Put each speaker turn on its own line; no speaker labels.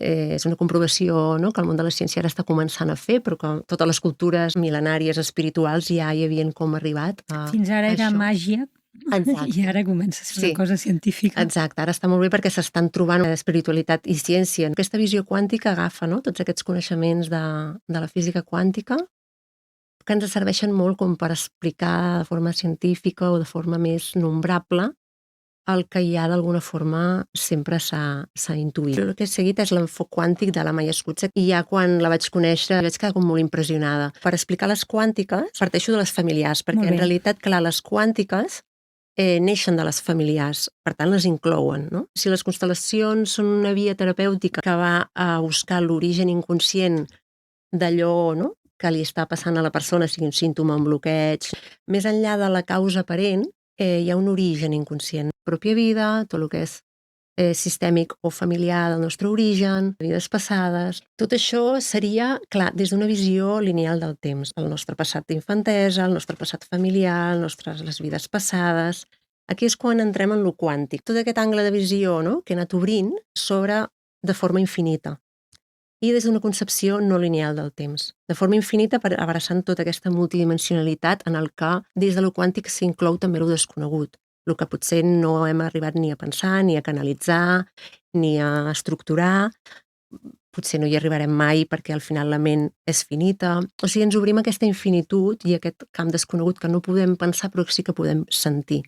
és una comprovació, no?, que el món de la ciència ara està començant a fer, però que totes les cultures mil·lenàries espirituals ja hi havien com arribat a
Fins ara era
això.
màgia i ara comença a ser una cosa científica.
Exacte. Ara està molt bé perquè s'estan trobant espiritualitat i ciència. Aquesta visió quàntica agafa, no?, tots aquests coneixements de la física quàntica que ens serveixen molt com per explicar de forma científica o de forma més nombrable el que ja d'alguna forma sempre s'ha intuït. El que he seguit és l'enfoc quàntic de la Maya Schutze i ja quan la vaig conèixer vaig quedar com molt impressionada. Per explicar les quàntiques parteixo de les familiars, perquè en realitat, clar, les quàntiques neixen de les familiars, per tant les inclouen, no? Si les constel·lacions són una via terapèutica que va a buscar l'origen inconscient d'allò, no?, que li està passant a la persona, sigui un símptoma, un bloqueig, més enllà de la causa aparent, hi ha un origen inconscient. Pròpia vida, tot el que és sistèmic o familiar del nostre origen, vides passades. Tot això seria, clar, des d'una visió lineal del temps. El nostre passat d'infantesa, el nostre passat familiar, les vides passades. Aquí és quan entrem en lo quàntic. Tot aquest angle de visió, no?, que he anat obrint s'obre de forma infinita i des d'una concepció no lineal del temps. De forma infinita abraçant tota aquesta multidimensionalitat en el que des de lo quàntic s'inclou també lo desconegut, el que potser no hem arribat ni a pensar, ni a canalitzar, ni a estructurar. Potser no hi arribarem mai perquè al final la ment és finita. O sigui, ens obrim aquesta infinitud i aquest camp desconegut que no podem pensar però sí que podem sentir.